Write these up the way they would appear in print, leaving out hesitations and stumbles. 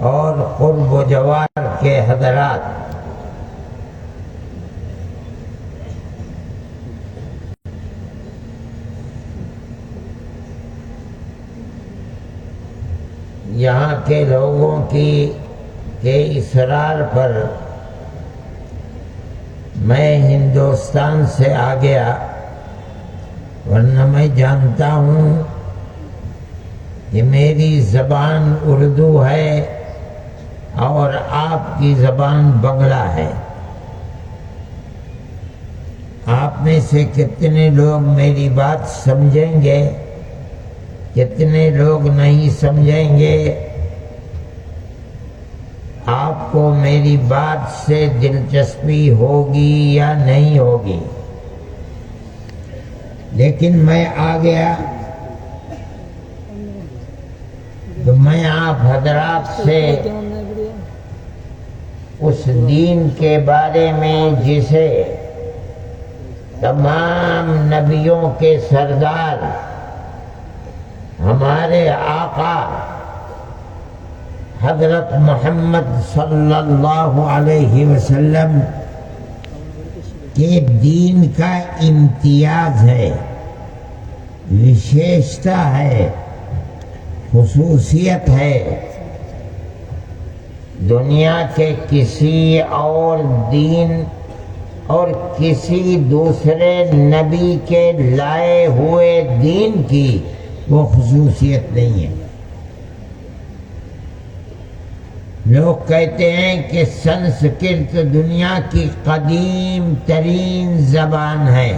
اور قرب و جوار کے حضرات، یہاں کے لوگوں کے اصرار پر میں ہندوستان سے آ گیا، ورنہ میں جانتا ہوں کہ میری زبان اردو ہے اور آپ کی زبان بنگلہ ہے۔ آپ میں سے کتنے لوگ میری بات سمجھیں گے، کتنے لوگ نہیں سمجھیں گے؟ آپ کو میری بات سے دلچسپی ہوگی یا نہیں ہوگی؟ لیکن میں آ گیا تو میں آپ حضرات سے اس دین کے بارے میں جسے تمام نبیوں کے سردار ہمارے آقا حضرت محمد صلی اللہ علیہ وسلم کے دین کا امتیاز ہے، وشیشتا ہے، خصوصیت ہے، دنیا کے کسی اور دین اور کسی دوسرے نبی کے لائے ہوئے دین کی وہ خصوصیت نہیں ہے۔ لوگ کہتے ہیں کہ سنسکرت دنیا کی قدیم ترین زبان ہے۔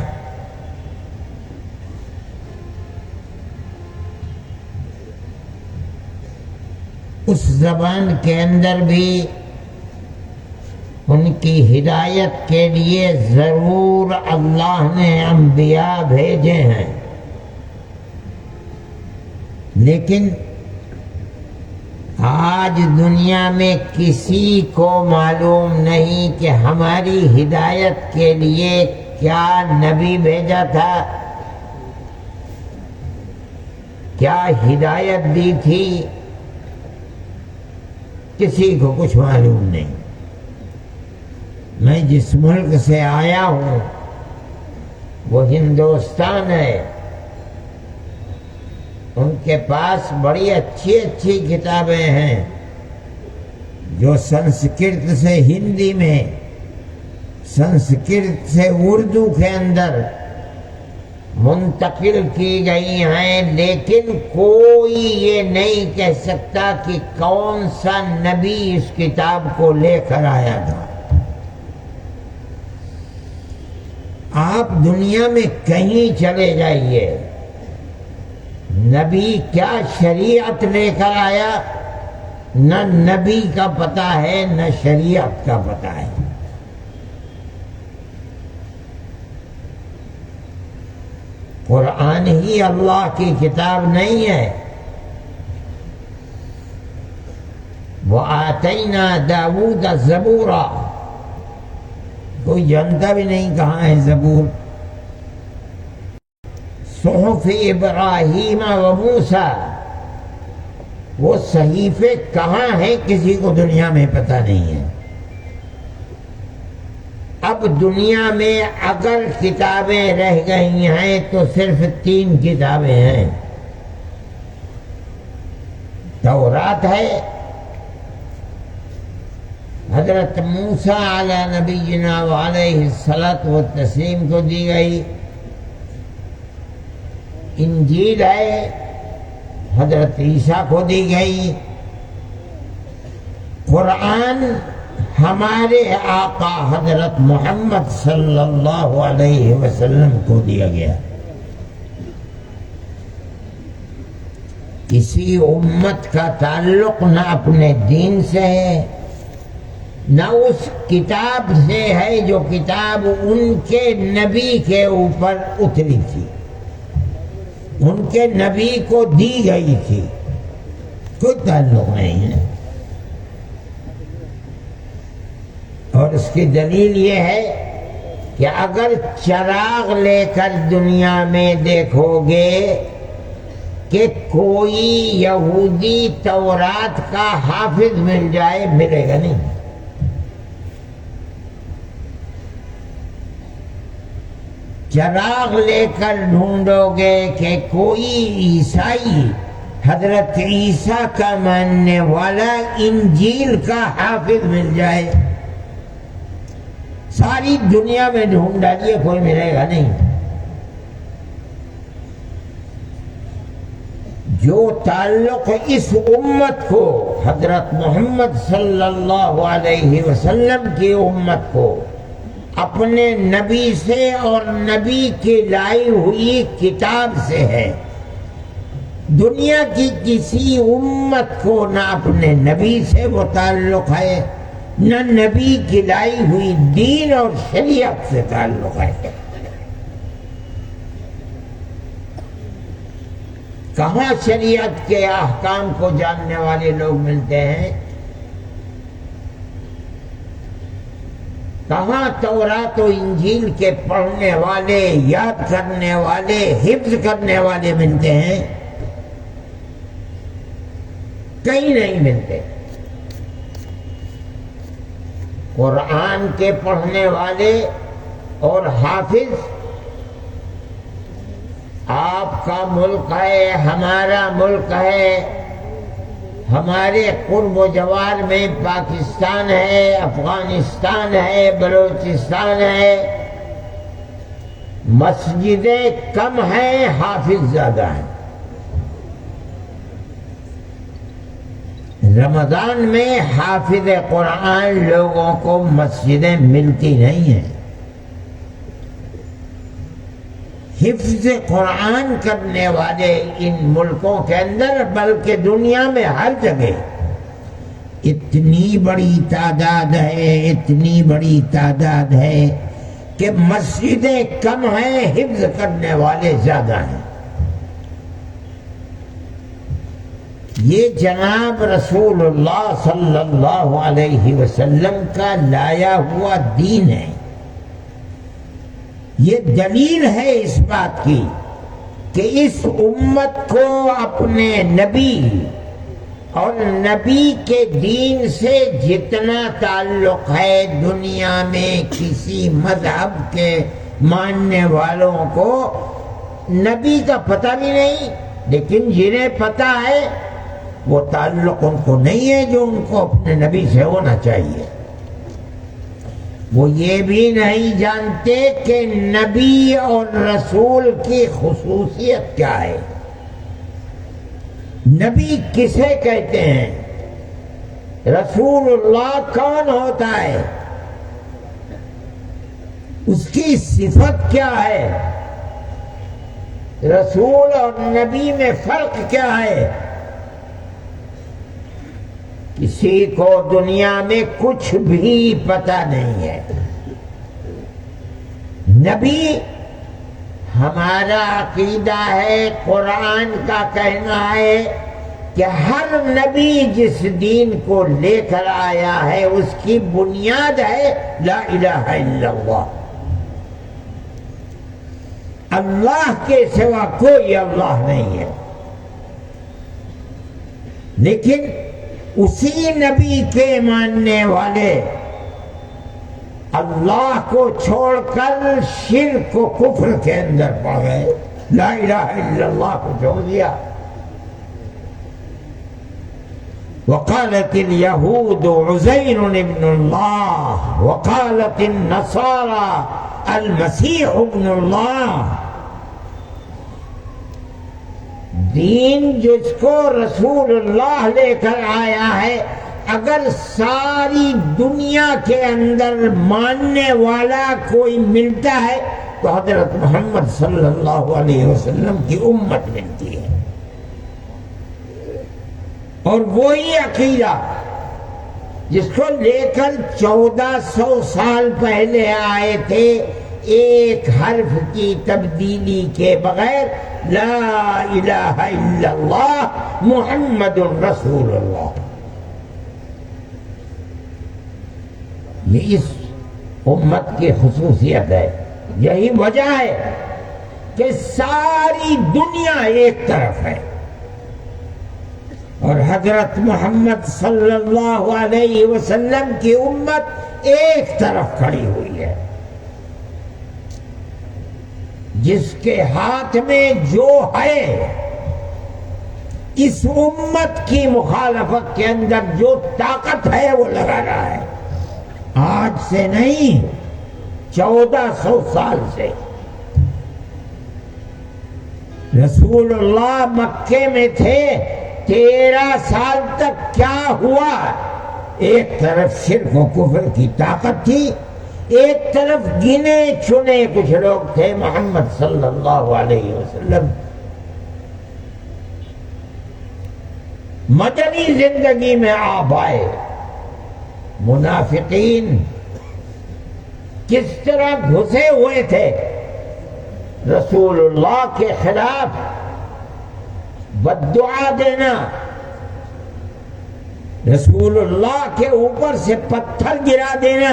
اس زبان کے اندر بھی ان کی ہدایت کے لیے ضرور اللہ نے انبیاء بھیجے ہیں، لیکن آج دنیا میں کسی کو معلوم نہیں کہ ہماری ہدایت کے لیے کیا نبی بھیجا تھا، کیا ہدایت دی تھی، کسی کو کچھ معلوم نہیں۔ میں جس ملک سے آیا ہوں وہ ہندوستان ہے، ان کے پاس بڑی اچھی اچھی کتابیں ہیں جو سنسکرت سے ہندی میں، سنسکرت سے اردو کے اندر منتقل کی گئی ہیں، لیکن کوئی یہ نہیں کہہ سکتا کہ کون سا نبی اس کتاب کو لے کر آیا تھا۔ آپ دنیا میں کہیں چلے جائیے، نبی کیا شریعت لے کر آیا، نہ نبی کا پتہ ہے نہ شریعت کا پتہ ہے۔ قرآن ہی اللہ کی کتاب نہیں ہے۔ وَآتَيْنَا دَاوُودَ زَبُورًا، کوئی جانتا بھی نہیں کہاں ہے زبور۔ صحف ابراہیم و موسیٰ، وہ صحیفے کہاں ہیں کسی کو دنیا میں پتہ نہیں ہے۔ اب دنیا میں اگر کتابیں رہ گئی ہیں تو صرف 3 کتابیں ہیں، تورات ہے، حضرت موسیٰ علیہ نبینا وعلیہ الصلاۃ والتسلیم کو دی گئی، انجیل ہے، حضرت عیسیٰ کو دی گئی، قرآن ہمارے آقا حضرت محمد صلی اللہ علیہ وسلم کو دیا گیا۔ کسی امت کا تعلق نہ اپنے دین سے ہے نہ اس کتاب سے ہے جو کتاب ان کے نبی کے اوپر اتری تھی، ان کے نبی کو دی گئی تھی، کوئی تعلق نہیں ہے۔ اور اس کی دلیل یہ ہے کہ اگر چراغ لے کر دنیا میں دیکھو گے کہ کوئی یہودی تورات کا حافظ مل جائے، ملے گا نہیں۔ چراغ لے کر ڈھونڈو گے کہ کوئی عیسائی حضرت عیسیٰ کا ماننے والا انجیل کا حافظ مل جائے، ساری دنیا میں ڈھونڈ ڈالیے کوئی ملے گا نہیں۔ جو تعلق اس امت کو، حضرت محمد صلی اللہ علیہ وسلم کی امت کو اپنے نبی سے اور نبی کی لائی ہوئی کتاب سے ہے، دنیا کی کسی امت کو نہ اپنے نبی سے وہ تعلق ہے، نہ نبی کی لائی ہوئی دین اور شریعت سے تعلق ہے۔ کہاں شریعت کے احکام کو جاننے والے لوگ ملتے ہیں؟ کہاں تورات و انجیل کے پڑھنے والے، یاد کرنے والے، حفظ کرنے والے ملتے ہیں؟ کہیں نہیں ملتے۔ قرآن کے پڑھنے والے اور حافظ آپ کا ملک ہے، ہمارا ملک ہے، ہمارے قرب و جوار میں پاکستان ہے، افغانستان ہے، بلوچستان ہے، مسجدیں کم ہیں، حافظ زیادہ ہیں۔ رمضان میں حافظ قرآن لوگوں کو مسجدیں ملتی نہیں ہیں۔ حفظ قرآن کرنے والے ان ملکوں کے اندر بلکہ دنیا میں ہر جگہ اتنی بڑی تعداد ہے، اتنی بڑی تعداد ہے کہ مسجدیں کم ہیں، حفظ کرنے والے زیادہ ہیں۔ یہ جناب رسول اللہ صلی اللہ علیہ وسلم کا لایا ہوا دین ہے۔ یہ دلیل ہے اس بات کی کہ اس امت کو اپنے نبی اور نبی کے دین سے جتنا تعلق ہے، دنیا میں کسی مذہب کے ماننے والوں کو نبی کا پتہ بھی نہیں، لیکن جنہیں پتہ ہے وہ تعلق ان کو نہیں ہے جو ان کو اپنے نبی سے ہونا چاہیے۔ وہ یہ بھی نہیں جانتے کہ نبی اور رسول کی خصوصیت کیا ہے، نبی کسے کہتے ہیں، رسول اللہ کون ہوتا ہے، اس کی صفت کیا ہے، رسول اور نبی میں فرق کیا ہے۔ کسی کو دنیا میں کچھ بھی پتہ نہیں ہے۔ نبی ہمارا عقیدہ ہے، قرآن کا کہنا ہے کہ ہر نبی جس دین کو لے کر آیا ہے اس کی بنیاد ہے لا الہ الا اللہ، اللہ کے سوا کوئی اللہ نہیں ہے۔ لیکن اسی نبی کے ماننے والے اللہ کو چھوڑ کر شرک و کفر کے اندر پڑ گئے، لا الہ الا اللہ کو چھوڑ دیا۔ وقالت اليهود عزير ابن الله وقالت النصارى المسيح ابن الله۔ دین جس کو رسول اللہ لے کر آیا ہے، اگر ساری دنیا کے اندر ماننے والا کوئی ملتا ہے تو حضرت محمد صلی اللہ علیہ وسلم کی امت ملتی ہے۔ اور وہی عقیدہ جس کو لے کر 1400 سال پہلے آئے تھے، ایک حرف کی تبدیلی کے بغیر، لا الہ الا اللہ محمد رسول اللہ۔ یہ اس امت کی خصوصیت ہے، یہی وجہ ہے کہ ساری دنیا ایک طرف ہے، اور حضرت محمد صلی اللہ علیہ وسلم کی امت ایک طرف کھڑی ہوئی ہے. جس کے ہاتھ میں جو ہے، اس امت کی مخالفت کے اندر جو طاقت ہے وہ لگا رہا ہے. آج سے نہیں، 1400 سال سے. رسول اللہ مکے میں تھے، 13 سال تک کیا ہوا؟ ایک طرف شرک و کفر کی طاقت تھی، ایک طرف گنے چنے کچھ لوگ تھے محمد صلی اللہ علیہ وسلم. مدنی زندگی میں آپ آئے، منافقین کس طرح گھسے ہوئے تھے رسول اللہ کے خلاف، بد دعا دینا، رسول اللہ کے اوپر سے پتھر گرا دینا،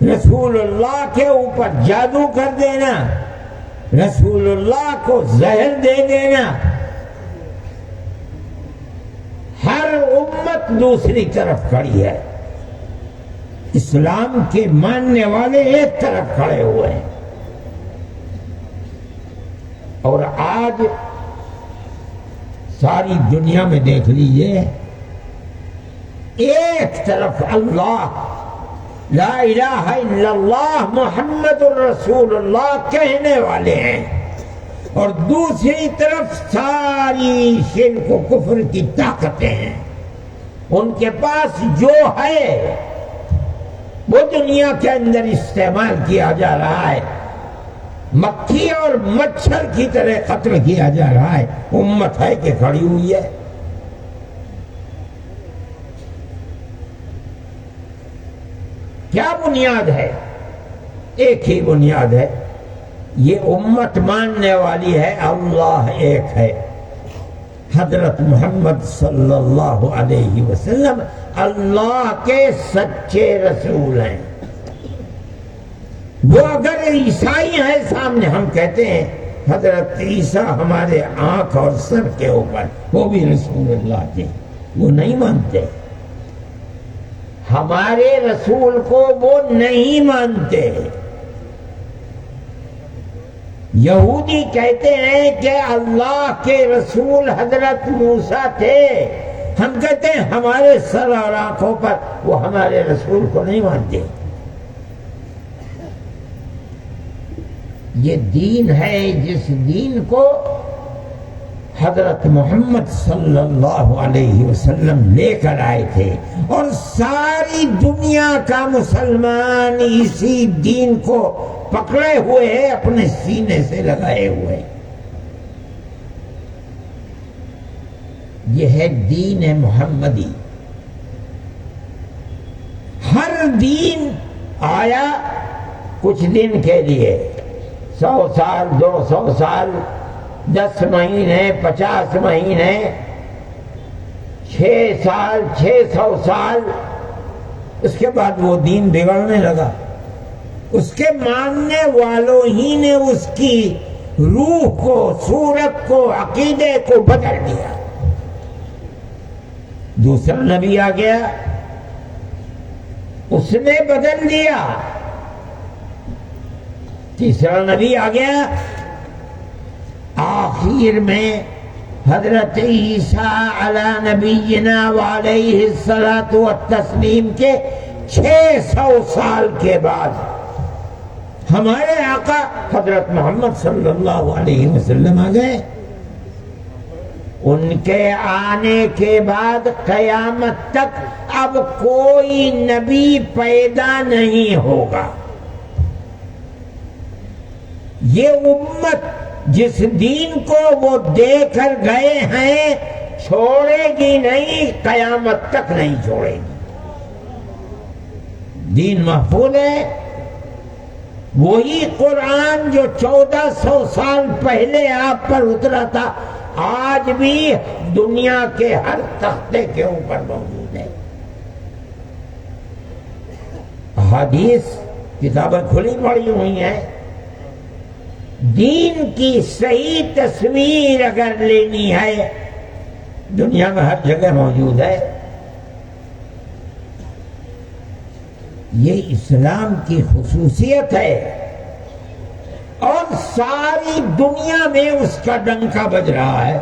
رسول اللہ کے اوپر جادو کر دینا، رسول اللہ کو زہر دے دینا. ہر امت دوسری طرف کھڑی ہے، اسلام کے ماننے والے ایک طرف کھڑے ہوئے ہیں. اور آج ساری دنیا میں دیکھ لیجئے، ایک طرف اللہ لا الہ الا اللہ محمد الرسول اللہ کہنے والے ہیں، اور دوسری طرف ساری شرک و کفر کی طاقتیں ہیں. ان کے پاس جو ہے وہ دنیا کے اندر استعمال کیا جا رہا ہے، مکھی اور مچھر کی طرح قتل کیا جا رہا ہے. امت ہے کہ کھڑی ہوئی ہے. کیا بنیاد ہے؟ ایک ہی بنیاد ہے. یہ امت ماننے والی ہے اللہ ایک ہے، حضرت محمد صلی اللہ علیہ وسلم اللہ کے سچے رسول ہیں. وہ اگر عیسائی ہیں سامنے، ہم کہتے ہیں حضرت عیسیٰ ہمارے آنکھ اور سر کے اوپر، وہ بھی رسول اللہ تھے، وہ نہیں مانتے. ہمارے رسول کو وہ نہیں مانتے. یہودی کہتے ہیں کہ اللہ کے رسول حضرت موسیٰ تھے، ہم کہتے ہیں ہمارے سر اور آنکھوں پر، وہ ہمارے رسول کو نہیں مانتے. یہ دین ہے جس دین کو حضرت محمد صلی اللہ علیہ وسلم لے کر آئے تھے، اور ساری دنیا کا مسلمان اسی دین کو پکڑے ہوئے ہیں، اپنے سینے سے لگائے ہوئے. یہ ہے دین محمدی. ہر دین آیا کچھ دن کے لیے، 100 سال 200 سال 10 مہینے 50 مہینے 6 سال 600 سال، اس کے بعد وہ دین بگڑنے لگا. اس کے ماننے والوں ہی نے اس کی روح کو، صورت کو، عقیدے کو بدل دیا. دوسرا نبی آ گیا، اس نے بدل دیا. تیسرا نبی آ گیا، آخر میں حضرت عیسیٰ علی نبینا وعلیہ الصلاۃ والتسلیم کے 600 سال کے بعد ہمارے آقا حضرت محمد صلی اللہ علیہ وسلم آ گئے. ان کے آنے کے بعد قیامت تک اب کوئی نبی پیدا نہیں ہوگا. یہ امت جس دین کو وہ دے کر گئے ہیں چھوڑے گی نہیں، قیامت تک نہیں چھوڑے گی. دین محفوظ ہے. وہی قرآن جو 1400 سال پہلے آپ پر اترا تھا، آج بھی دنیا کے ہر تختے کے اوپر موجود ہے. حدیث کتابیں کھلی پڑی ہوئی ہیں. دین کی صحیح تصویر اگر لینی ہے دنیا میں ہر جگہ موجود ہے. یہ اسلام کی خصوصیت ہے اور ساری دنیا میں اس کا ڈنکا بج رہا ہے.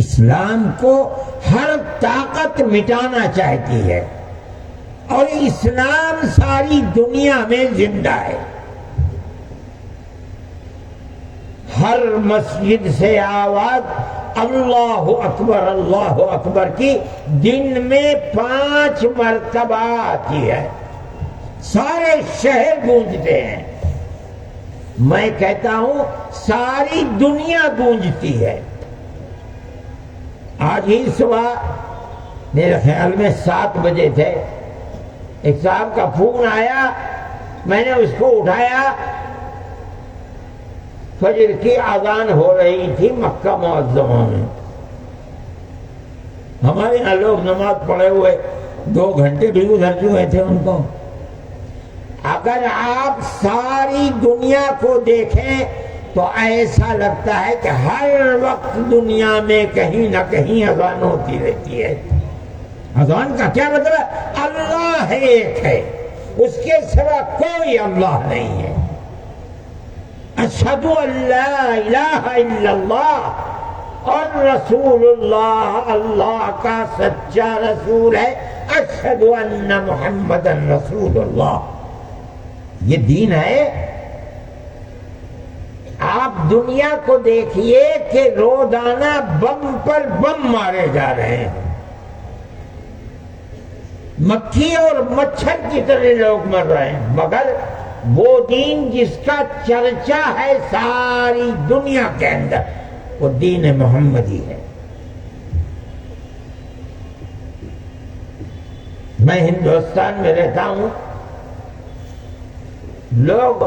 اسلام کو ہر طاقت مٹانا چاہتی ہے اور اسلام ساری دنیا میں زندہ ہے. ہر مسجد سے آواز اللہ اکبر کی دن میں 5 مرتبہ آتی ہے. سارے شہر گونجتے ہیں. میں کہتا ہوں ساری دنیا گونجتی ہے. آج ہی صبح میرے خیال میں 7 بجے تھے، ایک صاحب کا فون آیا، میں نے اس کو اٹھایا. فجر کی اذان ہو رہی تھی مکہ معظمہ میں. ہمارے یہاں لوگ نماز پڑھے ہوئے 2 گھنٹے بھی گزر چکے تھے ان کو. اگر آپ ساری دنیا کو دیکھیں تو ایسا لگتا ہے کہ ہر وقت دنیا میں کہیں نہ کہیں اذان ہوتی رہتی ہے. اذان کا کیا مطلب؟ اللہ ایک ہے، اس کے سوا کوئی اللہ نہیں ہے. اشہد ان لا الہ الا اللہ اور رسول اللہ اللہ کا سچا رسول ہے. اشہد ان محمد رسول اللہ. یہ دین ہے. آپ دنیا کو دیکھیے کہ روزانہ بم پر بم مارے جا رہے ہیں. مکھی اور مچھر کی طرح لوگ مر رہے ہیں، مگر وہ دین جس کا چرچا ہے ساری دنیا کے اندر وہ دین محمدی ہے. میں ہندوستان میں رہتا ہوں. لوگ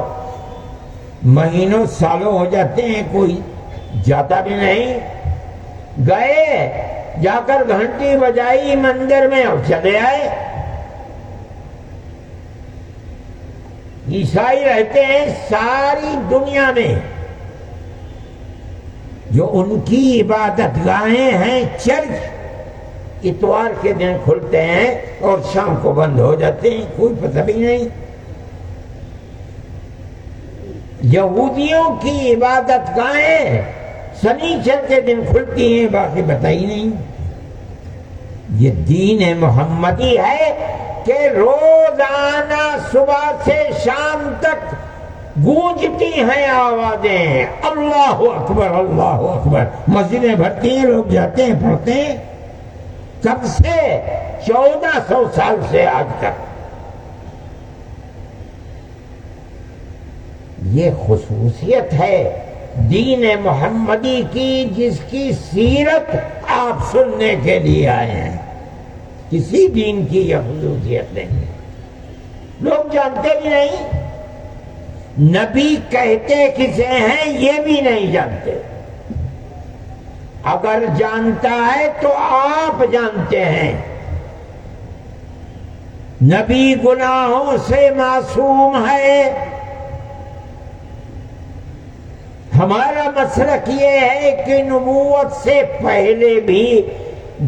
مہینوں سالوں ہو جاتے ہیں، کوئی جاتا بھی نہیں. گئے، جا کر گھنٹی بجائی مندر میں اور چلے آئے. عیسائی رہتے ہیں ساری دنیا میں. جو ان کی عبادت گاہیں ہیں چرچ، اتوار کے دن کھلتے ہیں اور شام کو بند ہو جاتے ہیں، کوئی پتہ بھی نہیں. یہودیوں کی عبادت گاہیں سنیچر کے دن کھلتی ہیں، باقی پتہ ہی نہیں. یہ دین محمدی ہے کہ روزانہ صبح سے شام تک گونجتی ہیں آوازیں اللہ اکبر اللہ اکبر. مسجدیں بھرتی ہیں، لوگ جاتے ہیں پڑھتے ہیں. کب سے؟ 1400 سال سے آج تک. یہ خصوصیت ہے دین محمدی کی جس کی سیرت آپ سننے کے لیے آئے ہیں. کسی دین کی یہ خصوصیت نہیں. لوگ جانتے بھی نہیں. نبی کہتے کسے ہیں یہ بھی نہیں جانتے. اگر جانتا ہے تو آپ جانتے ہیں. نبی گناہوں سے معصوم ہے. ہمارا مسلک یہ ہے کہ نبوت سے پہلے بھی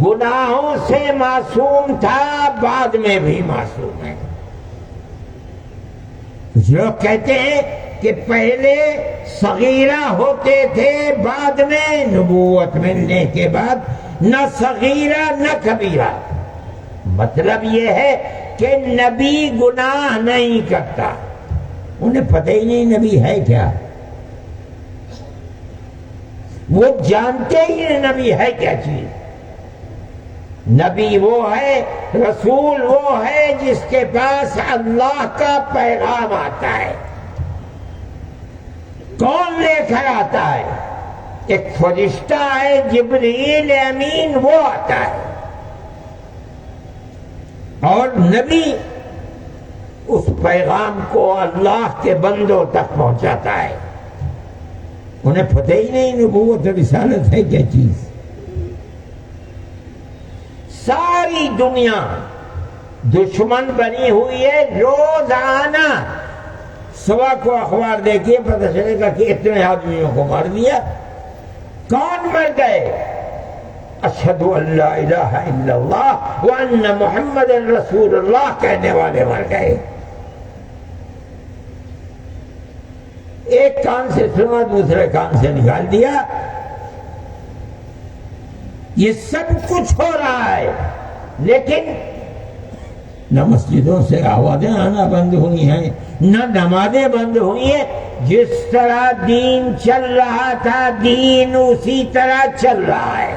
گناہوں سے معصوم تھا، بعد میں بھی معصوم ہے. کچھ لوگ کہتے ہیں کہ پہلے صغیرہ ہوتے تھے، بعد میں نبوت ملنے کے بعد نہ صغیرہ نہ کبیرہ. مطلب یہ ہے کہ نبی گناہ نہیں کرتا. انہیں پتہ ہی نہیں نبی ہے کیا. وہ جانتے ہی نہیں نبی ہے کیا چیز. نبی وہ ہے، رسول وہ ہے جس کے پاس اللہ کا پیغام آتا ہے. کون لے کر آتا ہے؟ ایک فرشتہ ہے جبریل امین، وہ آتا ہے. اور نبی اس پیغام کو اللہ کے بندوں تک پہنچاتا ہے. انہیں پتہ ہی نہیں نبوت رسالت ہے کیا چیز. ساری دنیا دشمن بنی ہوئی ہے. روزانہ صبح کو اخبار دیکھیے، پتہ چلے گا کہ اتنے آدمیوں کو مار دیا. کون مر گئے؟ اشہد ان لا الہ الا اللہ وان محمد رسول اللہ کہنے والے مر گئے. ایک کان سے سنا دوسرے کان سے نکال دیا. یہ سب کچھ ہو رہا ہے لیکن نہ مسجدوں سے آوازیں آنا بند ہوئی ہیں نہ نمازیں بند ہوئی ہیں. جس طرح دین چل رہا تھا دین اسی طرح چل رہا ہے.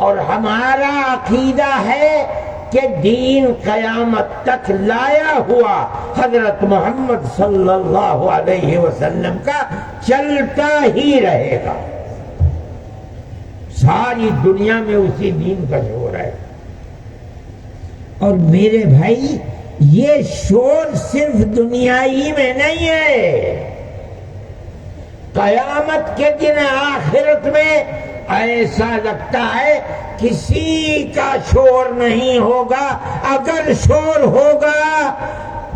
اور ہمارا عقیدہ ہے کہ دین قیامت تک لایا ہوا حضرت محمد صلی اللہ علیہ وسلم کا چلتا ہی رہے گا. ساری دنیا میں اسی دین کا شور ہے. اور میرے بھائی یہ شور صرف دنیائی میں نہیں ہے. قیامت کے دن آخرت میں ایسا لگتا ہے کسی کا شور نہیں ہوگا. اگر شور ہوگا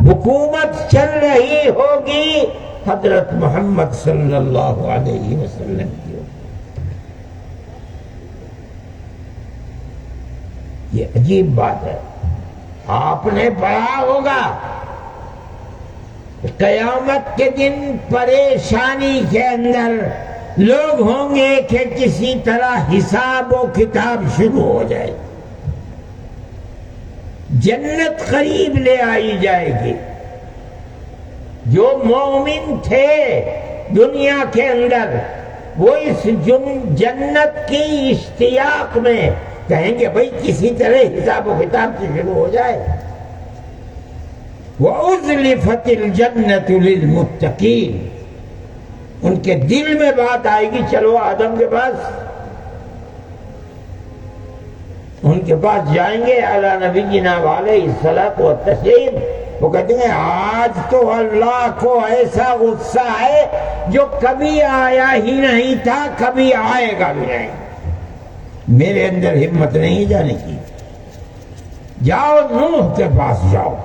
حکومت چل رہی ہوگی حضرت محمد صلی اللہ علیہ وسلم کی. یہ عجیب بات ہے. آپ نے پڑھا ہوگا قیامت کے دن پریشانی کے اندر لوگ ہوں گے کہ کسی طرح حساب و کتاب شروع ہو جائے. جنت قریب لے آئی جائے گی. جو مومن تھے دنیا کے اندر وہ اس جنت کی اشتیاق میں کہیں گے بھئی کسی طرح حساب و کتاب سے شروع ہو جائے. وَأُزْلِفَتِ الْجَنَّةُ لِلْمُتَّقِينَ. ان کے دل میں بات آئے گی چلو آدم کے پاس. ان کے پاس جائیں گے علی نبینا علیہ الصلاۃ والتسلیم. وہ کہتے ہیں آج تو اللہ کو ایسا غصہ ہے جو کبھی آیا ہی نہیں تھا کبھی آئے گا بھی نہیں. میرے اندر ہمت نہیں جانے کی. جاؤ نوح کے پاس جاؤ.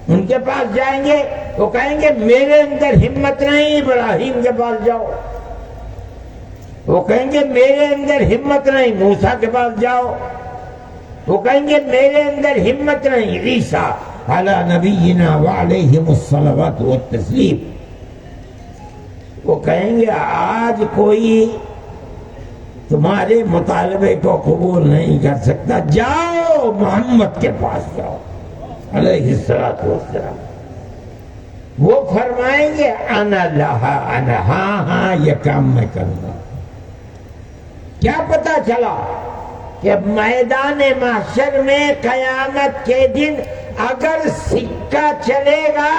ان کے پاس جائیں گے وہ کہیں گے میرے اندر ہمت نہیں. ابراہیم کے پاس جاؤ. وہ کہیں گے میرے اندر ہمت نہیں. موسیٰ کے پاس جاؤ. وہ کہیں گے میرے اندر ہمت نہیں. عیسیٰ علی نبینا وعلیہم الصلوات والتسلیم. وہ کہیں گے آج کوئی تمہارے مطالبے کو قبول نہیں کر سکتا. جاؤ محمد کے پاس جاؤ علیہ الصلوۃ والسلام. وہ فرمائیں گے انا لہا انا. ہاں یہ کام میں کروں گا. کیا پتا چلا کہ میدان محشر میں قیامت کے دن اگر سکہ چلے گا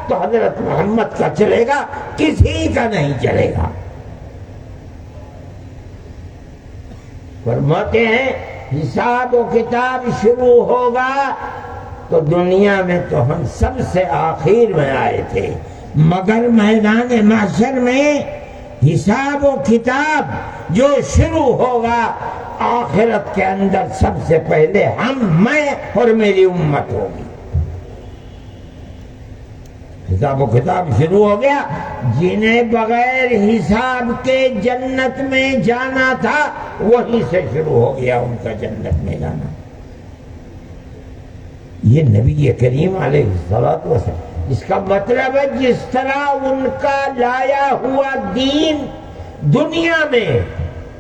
تو حضرت محمد کا چلے گا کسی کا نہیں چلے گا. فرماتے ہیں حساب و کتاب شروع ہوگا تو دنیا میں تو ہم سب سے آخر میں آئے تھے مگر میدان محشر میں حساب و کتاب جو شروع ہوگا آخرت کے اندر سب سے پہلے میں اور میری امت ہوگی. حساب و کتاب شروع ہو گیا. جنہیں بغیر حساب کے جنت میں جانا تھا وہیں سے شروع ہو گیا ان کا جنت میں جانا. یہ نبی کریم علیہ الصلوۃ والسلام. اس کا مطلب ہے جس طرح ان کا لایا ہوا دین دنیا میں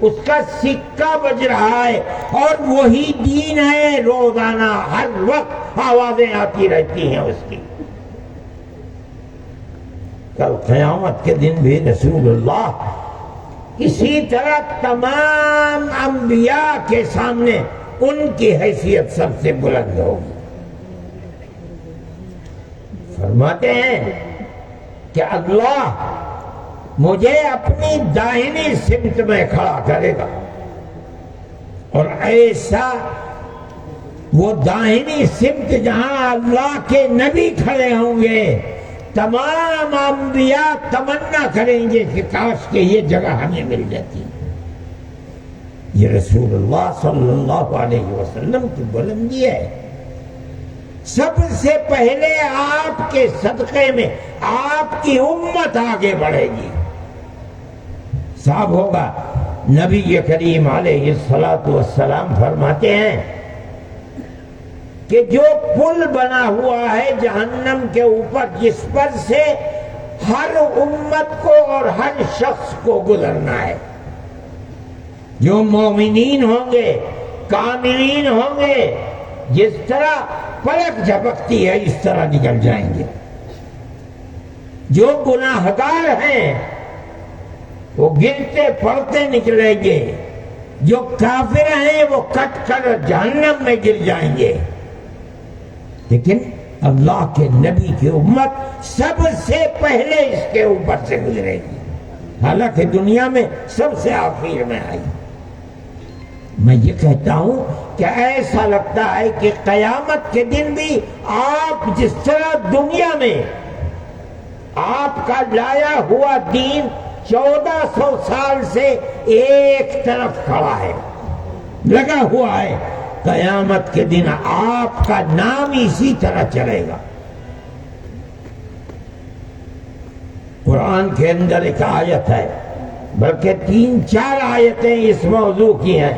اس کا سکہ بج رہا ہے اور وہی دین ہے. روزانہ ہر وقت آوازیں آتی رہتی ہیں اس کی. کل قیامت کے دن بھی رسول اللہ اسی طرح تمام انبیاء کے سامنے ان کی حیثیت سب سے بلند ہوگی. فرماتے ہیں کہ اللہ مجھے اپنی داہنی سمت میں کھڑا کرے گا اور ایسا وہ داہنی سمت جہاں اللہ کے نبی کھڑے ہوں گے تمام انبیاء تمنا کریں گے کہ کاش کہ یہ جگہ ہمیں مل جاتی. یہ رسول اللہ صلی اللہ علیہ وسلم کی بلندی ہے. سب سے پہلے آپ کے صدقے میں آپ کی امت آگے بڑھے گی. صاحب ہوگا نبی کریم علیہ السلام فرماتے ہیں کہ جو پل بنا ہوا ہے جہنم کے اوپر، جس پر سے ہر امت کو اور ہر شخص کو گزرنا ہے، جو مومنین ہوں گے، کاملین ہوں گے، جس طرح پلک جھپکتی ہے اس طرح نکل جائیں گے۔ جو گناہگار ہیں وہ گرتے پڑتے نکلیں گے، جو کافر ہیں وہ کٹ کر جہنم میں گر جائیں گے۔ لیکن اللہ کے نبی کی امت سب سے پہلے اس کے اوپر سے گزرے گی، حالانکہ دنیا میں سب سے آخر میں آئی۔ میں یہ کہتا ہوں کہ ایسا لگتا ہے کہ قیامت کے دن بھی آپ جس طرح دنیا میں آپ کا لایا ہوا دین 1400 سال سے ایک طرف کھڑا ہے، لگا ہوا ہے، قیامت کے دن آپ کا نام اسی طرح چلے گا۔ قرآن کے اندر ایک آیت ہے، بلکہ 3-4 آیتیں اس موضوع کی ہیں۔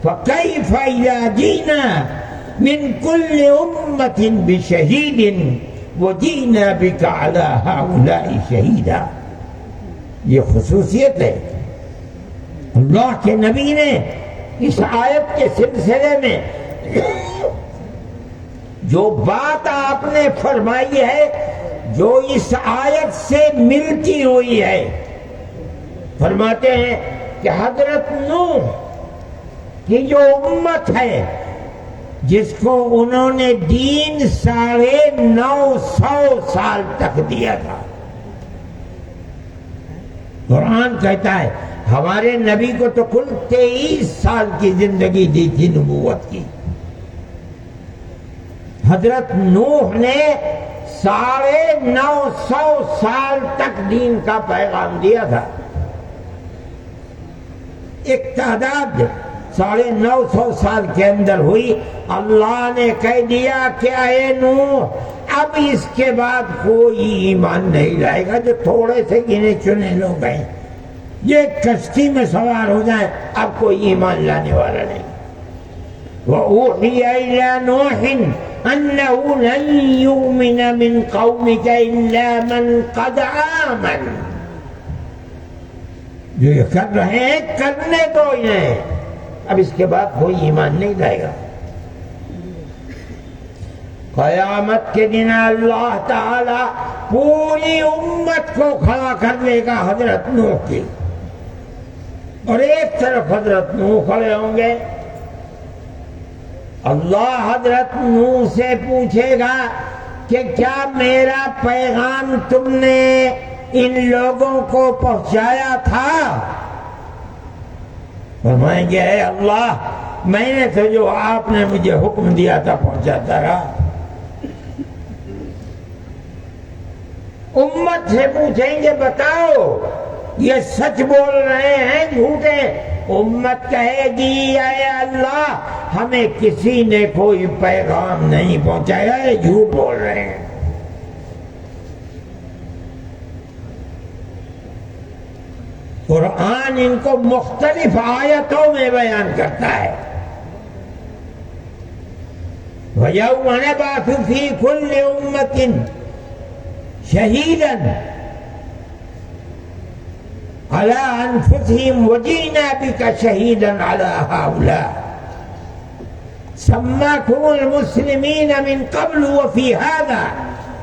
فَكَيْفَ إِذَا جِئْنَا مِنْ كُلِّ أُمَّةٍ بِشَهِيدٍ وَجِئْنَا بِكَ عَلَى هَؤُلَاءِ شَهِيدًا۔ یہ خصوصیت ہے اللہ کے نبی نے اس آیت کے سلسلے میں جو بات آپ نے فرمائی ہے، جو اس آیت سے ملتی ہوئی ہے، فرماتے ہیں کہ حضرت نوح کی جو امت ہے، جس کو انہوں نے دین 950 سال تک دیا تھا، قرآن کہتا ہے ہمارے نبی کو تو کل 23 سال کی زندگی دی تھی نبوت کی، حضرت نوح نے 950 سال تک دین کا پیغام دیا تھا۔ ایک تعداد 950 سال کے اندر ہوئی، اللہ نے کہہ دیا کہ اے نوح اب اس کے بعد کوئی ایمان نہیں لائے گا، جو تھوڑے سے گنے چنے لوگ ہیں یہ کشتی میں سوار ہو جائیں، اب کوئی ایمان لانے والا نہیں۔ وَأُوحِيَ إِلَى نُوحٍ أَنَّهُ لَن يُؤْمِنَ مِن قَوْمِكَ إِلَّا مَن قَدْ آمَنَ۔ جو یہ کر رہے ہیں کرنے دو انہیں، اب اس کے بعد کوئی ایمان نہیں لائے گا۔ قیامت کے دن اللہ تعالی پوری امت کو کھڑا کر لے گا حضرت نوح کی، اور ایک طرف حضرت نوح کھڑے ہوں گے۔ اللہ حضرت نوح سے پوچھے گا کہ کیا میرا پیغام تم نے ان لوگوں کو پہنچایا تھا؟ فرمائیں گے اے اللہ میں نے تو جو آپ نے مجھے حکم دیا تھا پہنچاتا رہا۔ امت سے پوچھیں گے بتاؤ یہ سچ بول رہے ہیں جھوٹے؟ امت کہے گی اے اللہ ہمیں کسی نے کوئی پیغام نہیں پہنچایا، یہ جھوٹ بول رہے ہیں۔ قرآن ان کو مختلف آیتوں میں بیان کرتا ہے۔ وَيَوْمَ نَبْعَثُ فِي كُلِّ أُمَّةٍ شَهِيدًا عَلَىٰ أَنفُسِهِمْ وَجِئْنَا بِكَ شَهِيدًا عَلَىٰ هَؤُلَاءِ سَمَّاكُمُ الْمُسْلِمِينَ مِنْ قَبْلُ وَفِي هَٰذَا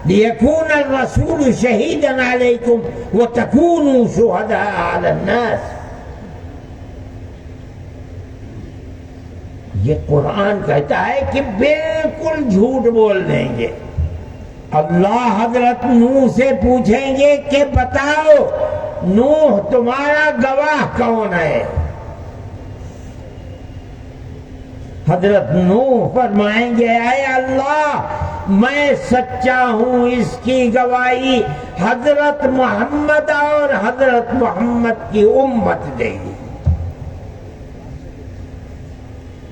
لِيَكُونَ الرَّسُولُ شَهِيدًا عَلَيْكُمْ وَتَكُونُوا شُهَدَاءَ عَلَى النَّاسِ۔ یہ قرآن کہتا ہے کہ بالکل جھوٹ بول دیں گے۔ اللہ حضرت نوح سے پوچھیں گے کہ بتاؤ نوح تمہارا گواہ کون ہے؟ حضرت نوح فرمائیں گے اے اللہ میں سچا ہوں، اس کی گواہی حضرت محمد اور حضرت محمد کی امت دے گی۔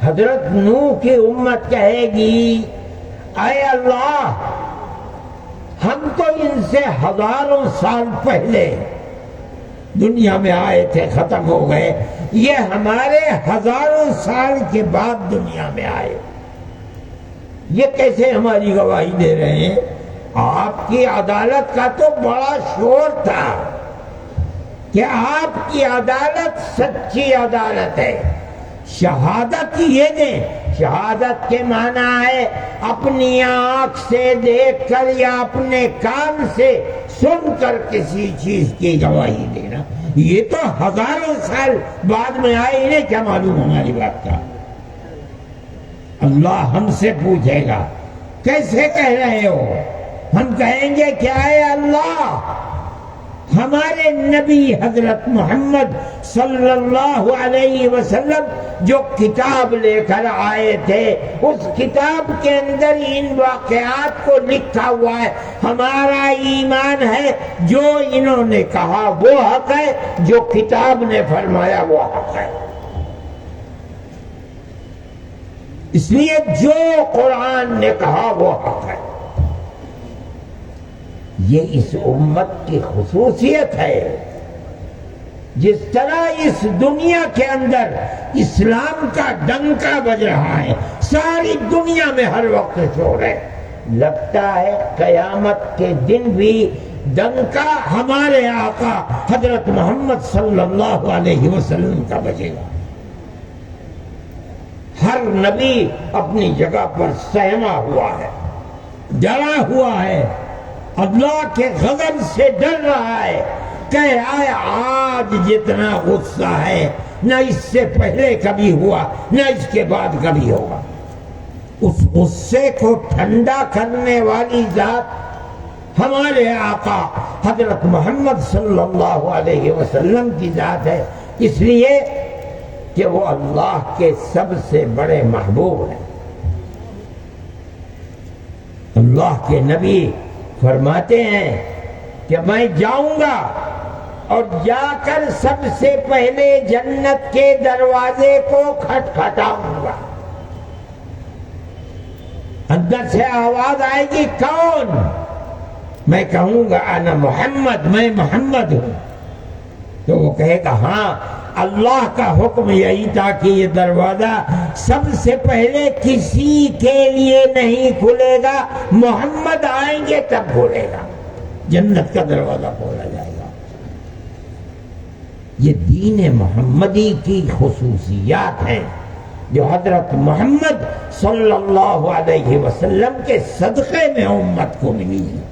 حضرت نوح کی امت کہے گی اے اللہ ہم تو ان سے ہزاروں سال پہلے دنیا میں آئے تھے، ختم ہو گئے، یہ ہمارے ہزاروں سال کے بعد دنیا میں آئے، یہ کیسے ہماری گواہی دے رہے ہیں؟ آپ کی عدالت کا تو بڑا شور تھا کہ آپ کی عدالت سچی عدالت ہے، شہادت یہ دیں۔ شہادت کے معنی ہے اپنی آنکھ سے دیکھ کر یا اپنے کان سے سن کر کسی چیز کی گواہی دینا۔ یہ تو ہزاروں سال بعد میں آئے، انہیں کیا معلوم ہماری بات کا؟ اللہ ہم سے پوچھے گا کیسے کہہ رہے ہو؟ ہم کہیں گے کیا ہے اللہ؟ ہمارے نبی حضرت محمد صلی اللہ علیہ وسلم جو کتاب لے کر آئے تھے، اس کتاب کے اندر ان واقعات کو لکھا ہوا ہے۔ ہمارا ایمان ہے جو انہوں نے کہا وہ حق ہے، جو کتاب نے فرمایا وہ حق ہے۔ اس لیے جو قرآن نے کہا وہ حق ہے۔ یہ اس امت کی خصوصیت ہے۔ جس طرح اس دنیا کے اندر اسلام کا ڈنکا بج رہا ہے، ساری دنیا میں ہر وقت شور ہے، لگتا ہے قیامت کے دن بھی ڈنکا ہمارے آقا حضرت محمد صلی اللہ علیہ وسلم کا بجے گا۔ ہر نبی اپنی جگہ پر سہما ہوا ہے، ڈرا ہوا ہے، اللہ کے غضب سے ڈر رہا ہے کہ آج جتنا غصہ ہے نہ اس سے پہلے کبھی ہوا نہ اس کے بعد کبھی ہوگا۔ اس غصے کو ٹھنڈا کرنے والی ذات ہمارے آقا حضرت محمد صلی اللہ علیہ وسلم کی ذات ہے، اس لیے کہ وہ اللہ کے سب سے بڑے محبوب ہیں۔ اللہ کے نبی فرماتے ہیں کہ میں جاؤں گا اور جا کر سب سے پہلے جنت کے دروازے کو کھٹکھٹاؤں گا۔ اندر سے آواز آئے گی کون؟ میں کہوں گا انا محمد، میں محمد ہوں۔ تو وہ کہے گا ہاں، اللہ کا حکم یہی تھا کہ یہ دروازہ سب سے پہلے کسی کے لیے نہیں کھلے گا، محمد آئیں گے تب کھلے گا، جنت کا دروازہ کھولا جائے گا۔ یہ دین محمدی کی خصوصیات ہیں جو حضرت محمد صلی اللہ علیہ وسلم کے صدقے میں امت کو ملی ہے۔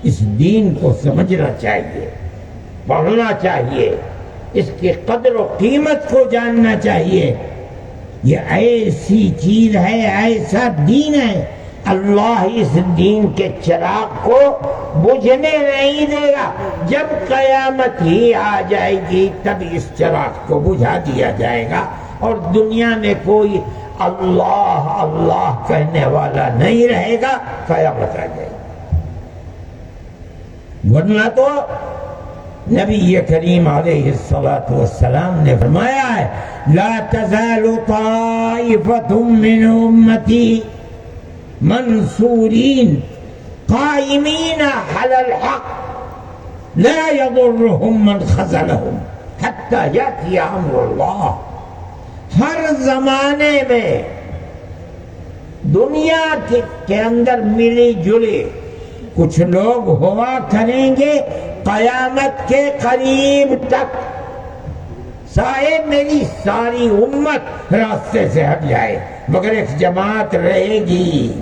اس دین کو سمجھنا چاہیے، پڑھنا چاہیے، اس کی قدر و قیمت کو جاننا چاہیے۔ یہ ایسی چیز ہے، ایسا دین ہے، اللہ اس دین کے چراغ کو بجھنے نہیں دے گا۔ جب قیامت ہی آ جائے گی تب اس چراغ کو بجھا دیا جائے گا اور دنیا میں کوئی اللہ اللہ کہنے والا نہیں رہے گا، قیامت آ جائے گی۔ ورنہ تو نبی کریم علیہ الصلاۃ والسلام نے فرمایا ہے لا تزال طائفۃ من امتی منصورین قائمین علی الحق لا يضرهم من خذلهم حتی یأتی امر اللہ۔ ہر زمانے میں دنیا کے اندر ملی جلی کچھ لوگ ہوا کریں گے قیامت کے قریب تک، سائے میری ساری امت راستے سے ہٹ جائے، مگر ایک جماعت رہے گی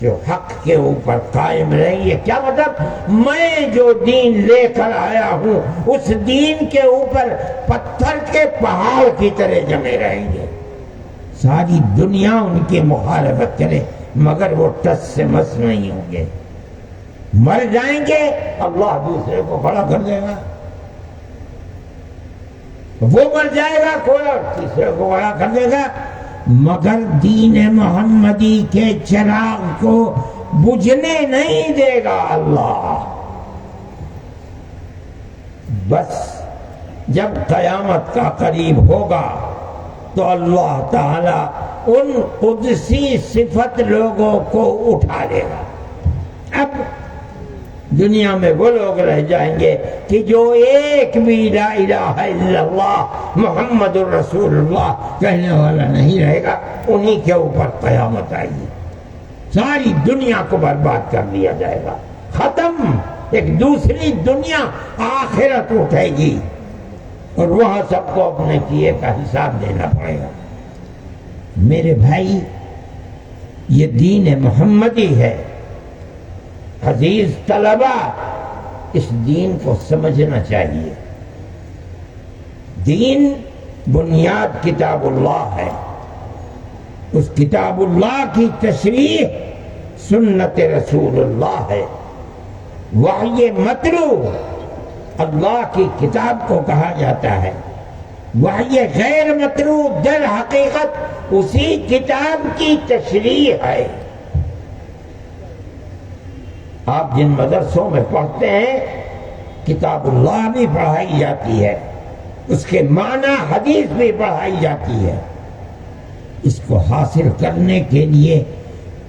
جو حق کے اوپر قائم رہے گی۔ کیا مطلب؟ میں جو دین لے کر آیا ہوں اس دین کے اوپر پتھر کے پہاڑ کی طرح جمے رہیں گے، ساری دنیا ان کی مخالفت کرے مگر وہ ٹس سے مس نہیں ہوں گے۔ مر جائیں گے، اللہ دوسرے کو کھڑا کر دے گا، وہ مر جائے گا کوئی اور تیسرے کو کھڑا کر دے گا، مگر دین محمدی کے چراغ کو بجھنے نہیں دے گا اللہ۔ بس جب قیامت کا قریب ہوگا تو اللہ تعالی ان قدسی صفت لوگوں کو اٹھا لے گا۔ اب دنیا میں وہ لوگ رہ جائیں گے کہ جو ایک بھی لا الہ الا اللہ محمد الرسول اللہ کہنے والا نہیں رہے گا، انہی کے اوپر قیامت آئے گی، ساری دنیا کو برباد کر دیا جائے گا، ختم، ایک دوسری دنیا آخرت اٹھے گی اور وہاں سب کو اپنے کیے کا حساب دینا پڑے گا۔ میرے بھائی، یہ دین محمدی ہے۔ عزیز طلبہ، اس دین کو سمجھنا چاہیے۔ دین بنیاد کتاب اللہ ہے، اس کتاب اللہ کی تشریح سنت رسول اللہ ہے۔ وحی متلو اللہ کی کتاب کو کہا جاتا ہے، وحی غیر متلو در حقیقت اسی کتاب کی تشریح ہے۔ آپ جن مدرسوں میں پڑھتے ہیں کتاب اللہ بھی پڑھائی جاتی ہے، اس کے معنی حدیث بھی پڑھائی جاتی ہے۔ اس کو حاصل کرنے کے لیے،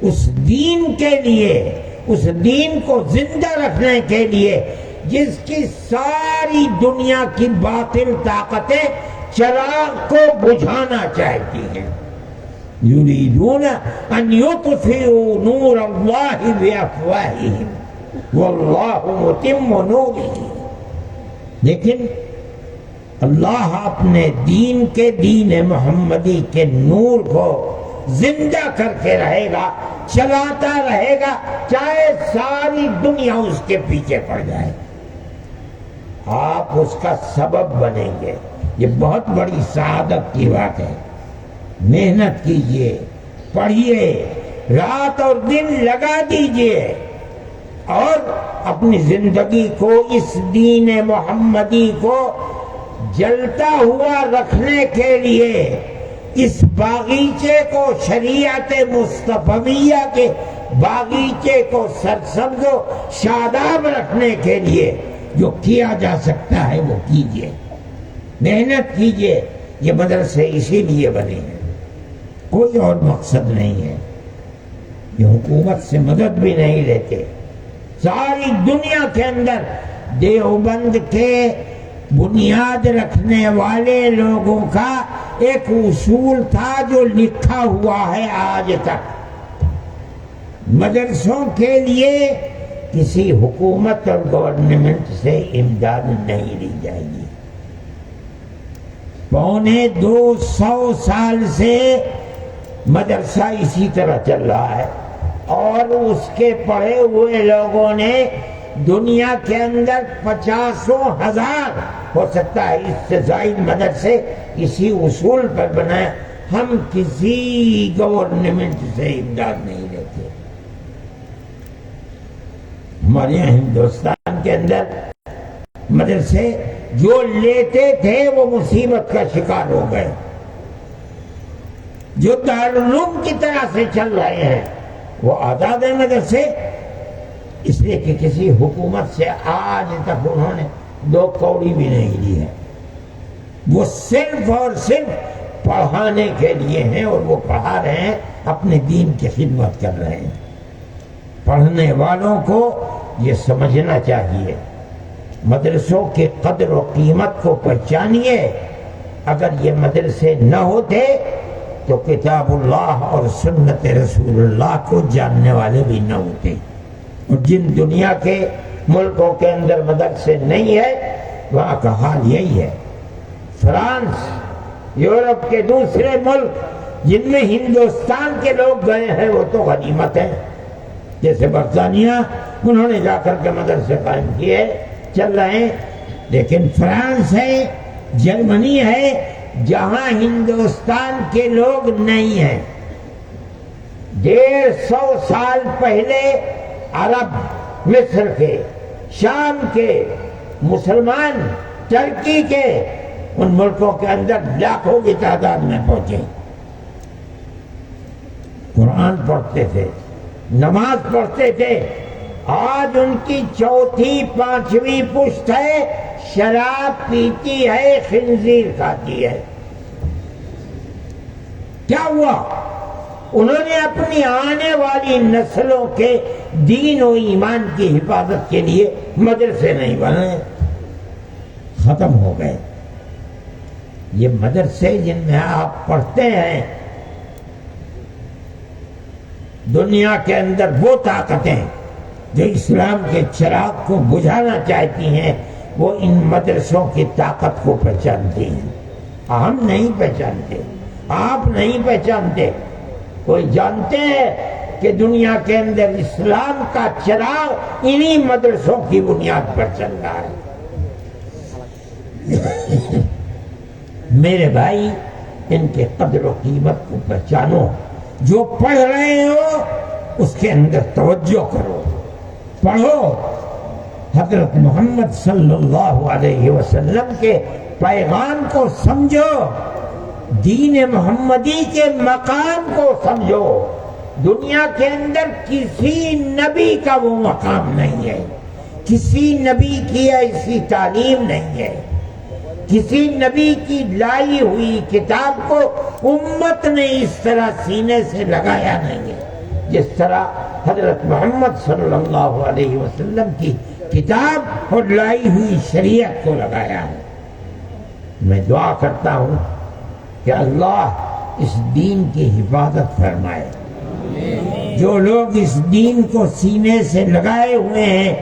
اس دین کے لیے، اس دین کو زندہ رکھنے کے لیے جس کی ساری دنیا کی باطل طاقتیں چراغ کو بجھانا چاہتی ہیں، یریدون ان یطفئوا نور اللہ بافواہہم واللہ متم نورہ، لیکن اللہ اپنے دین کے، دین محمدی کے نور کو زندہ کر کے رہے گا، چلاتا رہے گا، چاہے ساری دنیا اس کے پیچھے پڑ جائے۔ آپ اس کا سبب بنیں گے، یہ بہت بڑی سعادت کی بات ہے۔ محنت کیجئے، پڑھیے، رات اور دن لگا دیجئے اور اپنی زندگی کو اس دین محمدی کو جلتا ہوا رکھنے کے لیے، اس باغیچے کو، شریعت مصطفیہ کے باغیچے کو سرسبز و شاداب رکھنے کے لیے جو کیا جا سکتا ہے وہ کیجئے، محنت کیجئے۔ یہ مدرسے اسی لیے بنے ہیں، کوئی اور مقصد نہیں ہے۔ یہ حکومت سے مدد بھی نہیں لیتے۔ ساری دنیا کے اندر دیوبند کے بنیاد رکھنے والے لوگوں کا ایک اصول تھا جو لکھا ہوا ہے آج تک، مدرسوں کے لیے کسی حکومت اور گورنمنٹ سے امداد نہیں لی جائے گی۔ 250 سال سے مدرسہ اسی طرح چل رہا ہے، اور اس کے پڑھے ہوئے لوگوں نے دنیا کے اندر 50,000 ہو سکتا ہے اس سے زائد مدرسے اسی اصول پر بنائے، ہم کسی گورنمنٹ سے امداد نہیں لیتے۔ ہمارے یہاں ہندوستان کے اندر مدرسے جو لیتے تھے وہ مصیبت کا شکار ہو گئے، جو دارالعلوم کی طرح سے چل رہے ہیں وہ آزاد ہیں مدرسے، اس لیے کہ کسی حکومت سے آج تک انہوں نے 2 کوڑی بھی نہیں لی ہے، وہ صرف اور صرف پڑھانے کے لیے ہیں، اور وہ پڑھا رہے ہیں، اپنے دین کی خدمت کر رہے ہیں۔ پڑھنے والوں کو یہ سمجھنا چاہیے، مدرسوں کے قدر و قیمت کو پہچانیے۔ اگر یہ مدرسے نہ ہوتے تو کتاب اللہ اور سنت رسول اللہ کو جاننے والے بھی نہ ہوتے۔ اور جن دنیا کے ملکوں کے اندر مدرسے نہیں ہے وہاں کا حال یہی ہے۔ فرانس، یورپ کے دوسرے ملک جن میں ہندوستان کے لوگ گئے ہیں وہ تو غنیمت ہیں، جیسے برطانیہ، انہوں نے جا کر کے مدرسے قائم کیے، چل رہے ہیں، لیکن فرانس ہے، جرمنی ہے، جہاں ہندوستان کے لوگ نہیں ہیں۔ 150 سال پہلے عرب، مصر کے، شام کے، مسلمان، ترکی کے، ان ملکوں کے اندر لاکھوں کی تعداد میں پہنچے، قرآن پڑھتے تھے، نماز پڑھتے تھے۔ آج ان کی 4تھی 5ویں پشت ہے، شراب پیتی ہے، خنزیر کھاتی ہے۔ کیا ہوا؟ انہوں نے اپنی آنے والی نسلوں کے دین و ایمان کی حفاظت کے لیے مدرسے نہیں بنائے، ختم ہو گئے۔ یہ مدرسے جن میں آپ پڑھتے ہیں، دنیا کے اندر وہ طاقتیں جو اسلام کے چراغ کو بجھانا چاہتی ہیں وہ ان مدرسوں کی طاقت کو پہچانتی ہیں۔ ہم نہیں پہچانتے، آپ نہیں پہچانتے۔ کوئی جانتے ہیں کہ دنیا کے اندر اسلام کا چراغ انہی مدرسوں کی بنیاد پر چل رہا ہے۔ میرے بھائی، ان کے قدر و قیمت کو پہچانو۔ جو پڑھ رہے ہو اس کے اندر توجہ کرو، پڑھو۔ حضرت محمد صلی اللہ علیہ وسلم کے پیغام کو سمجھو، دین محمدی کے مقام کو سمجھو۔ دنیا کے اندر کسی نبی کا وہ مقام نہیں ہے، کسی نبی کی ایسی تعلیم نہیں ہے، کسی نبی کی لائی ہوئی کتاب کو امت نے اس طرح سینے سے لگایا نہیں ہے جس طرح حضرت محمد صلی اللہ علیہ وسلم کی کتاب اور لائی ہوئی شریعت کو لگایا ہے۔ میں دعا کرتا ہوں کہ اللہ اس دین کی حفاظت فرمائے۔ جو لوگ اس دین کو سینے سے لگائے ہوئے ہیں،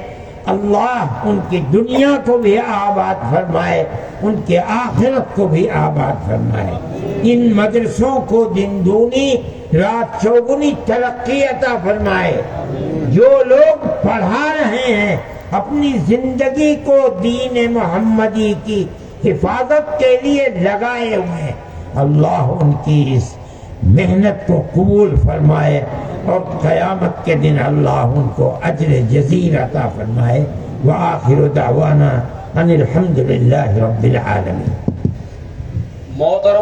اللہ ان کی دنیا کو بھی آباد فرمائے، ان کے آخرت کو بھی آباد فرمائے۔ ان مدرسوں کو دن دونی رات چوگنی ترقی عطا فرمائے۔ جو لوگ پڑھا رہے ہیں، اپنی زندگی کو دین محمدی کی حفاظت کے لیے لگائے ہوئے ہیں، اللہ ان کی اس محنت کو قبول فرمائے اور قیامت کے دن اللہ ان کو اجر جزیل عطا فرمائے۔ وآخر دعوانا ان الحمد للہ رب العالمین۔